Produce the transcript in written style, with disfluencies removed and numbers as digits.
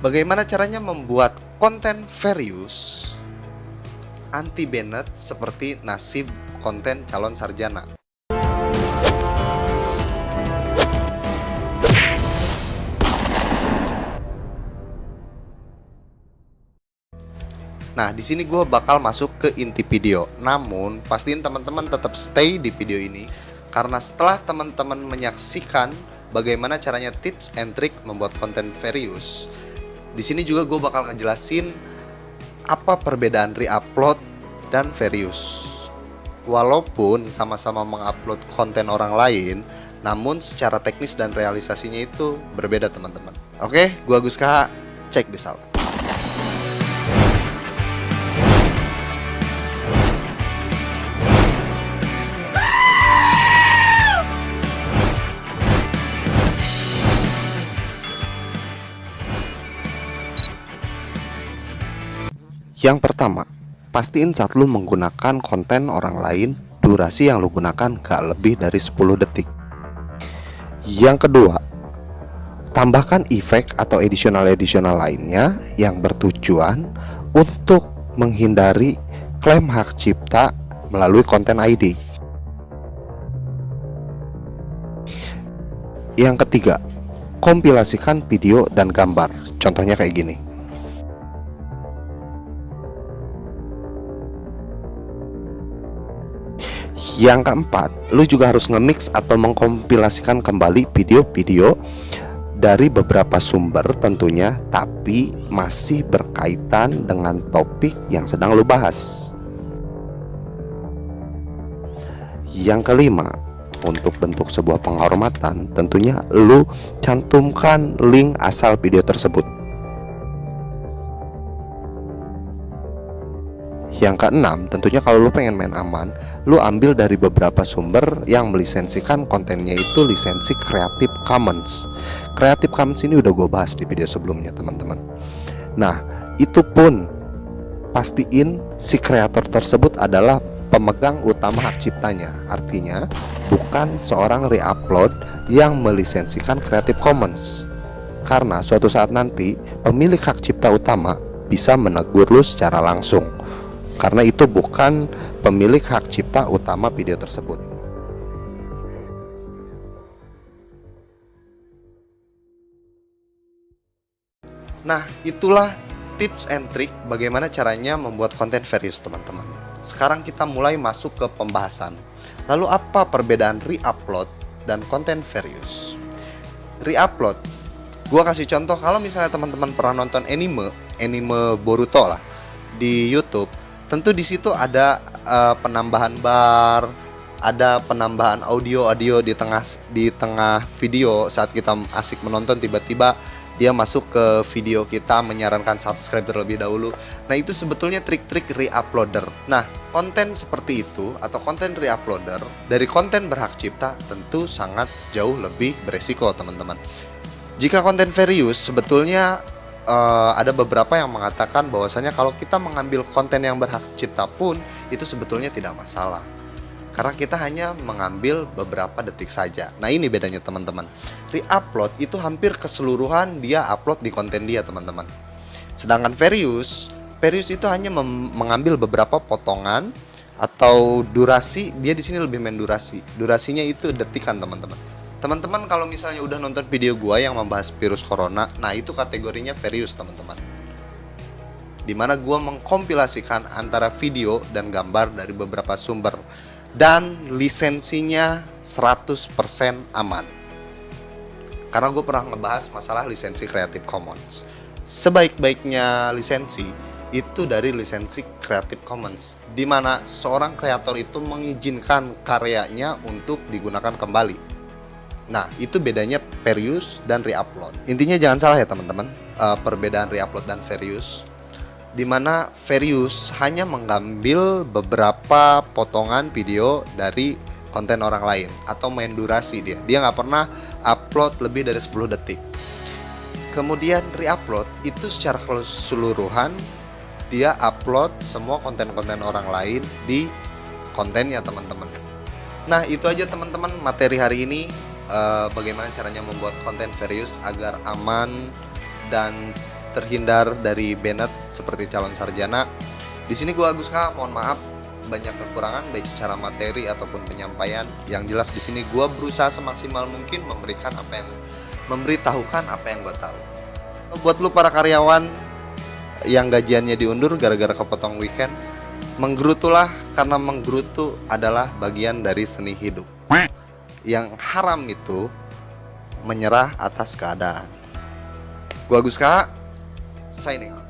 Bagaimana caranya membuat konten various anti banned seperti nasib konten calon sarjana? Nah, di sini gue bakal masuk ke inti video. Namun, pastiin teman-teman tetap stay di video ini karena setelah teman-teman menyaksikan bagaimana caranya tips and trick membuat konten various, di sini juga gue bakal ngejelasin apa perbedaan re-upload dan various. Walaupun sama-sama mengupload konten orang lain, namun secara teknis dan realisasinya itu berbeda teman-teman. Oke, gue Agus KH, check this out. Yang pertama, pastiin saat lu menggunakan konten orang lain, durasi yang lu gunakan gak lebih dari 10 detik. Yang kedua, tambahkan efek atau additional lainnya yang bertujuan untuk menghindari klaim hak cipta melalui konten ID. Yang ketiga, kompilasikan video dan gambar. Contohnya kayak gini. Yang keempat, lu juga harus nge-mix atau mengkompilasikan kembali video-video dari beberapa sumber tentunya, tapi masih berkaitan dengan topik yang sedang lu bahas. Yang kelima, untuk bentuk sebuah penghormatan, tentunya lu cantumkan link asal video tersebut. Yang keenam, tentunya kalau lu pengen main aman, lu ambil dari beberapa sumber yang melisensikan kontennya itu lisensi Creative Commons. Creative Commons ini udah gue bahas di video sebelumnya teman-teman. Nah, itu pun pastiin si kreator tersebut adalah pemegang utama hak ciptanya. Artinya, bukan seorang re-upload yang melisensikan Creative Commons. Karena suatu saat nanti, pemilik hak cipta utama bisa menegur lu secara langsung, karena itu bukan pemilik hak cipta utama video tersebut. Nah, itulah tips and trick bagaimana caranya membuat konten various teman-teman. Sekarang kita mulai masuk ke pembahasan. Lalu apa perbedaan re-upload dan konten various? Re-upload, gua kasih contoh, kalau misalnya teman-teman pernah nonton anime Boruto lah di YouTube, tentu di situ ada penambahan bar, ada penambahan audio di tengah video saat kita asik menonton, tiba-tiba dia masuk ke video kita menyarankan subscribe terlebih dahulu. Nah, itu sebetulnya trik-trik re-uploader. Nah, konten seperti itu atau konten re-uploader dari konten berhak cipta tentu sangat jauh lebih beresiko teman-teman. Jika konten various sebetulnya ada beberapa yang mengatakan bahwasanya kalau kita mengambil konten yang berhak cipta pun itu sebetulnya tidak masalah, karena kita hanya mengambil beberapa detik saja. Nah, ini bedanya teman-teman. Re-upload itu hampir keseluruhan dia upload di konten dia teman-teman. Sedangkan various itu hanya mengambil beberapa potongan atau durasi. Dia di sini lebih main durasi. Durasinya itu detikan teman-teman. Teman-teman kalau misalnya udah nonton video gua yang membahas virus corona, nah itu kategorinya various teman-teman. Dimana gua mengkompilasikan antara video dan gambar dari beberapa sumber dan lisensinya 100% aman. Karena gue pernah ngebahas masalah lisensi Creative Commons. Sebaik-baiknya lisensi itu dari lisensi Creative Commons, dimana seorang kreator itu mengizinkan karyanya untuk digunakan kembali. Nah, itu bedanya various dan re-upload. Intinya jangan salah ya teman-teman, perbedaan re-upload dan various, dimana various hanya mengambil beberapa potongan video dari konten orang lain atau main durasi dia nggak pernah upload lebih dari 10 detik. Kemudian re-upload itu secara keseluruhan dia upload semua konten-konten orang lain di kontennya teman-teman. Nah, itu aja teman-teman materi hari ini, bagaimana caranya membuat konten various agar aman dan terhindar dari Bennett seperti calon sarjana. Di sini gue Agus K, mohon maaf banyak kekurangan baik secara materi ataupun penyampaian. Yang jelas di sini gue berusaha semaksimal mungkin memberitahukan apa yang gue tahu. Buat lu para karyawan yang gajiannya diundur gara-gara kepotong weekend, menggerutulah, karena menggerutu adalah bagian dari seni hidup. Yang haram itu menyerah atas keadaan. Gua Agus K, signing out.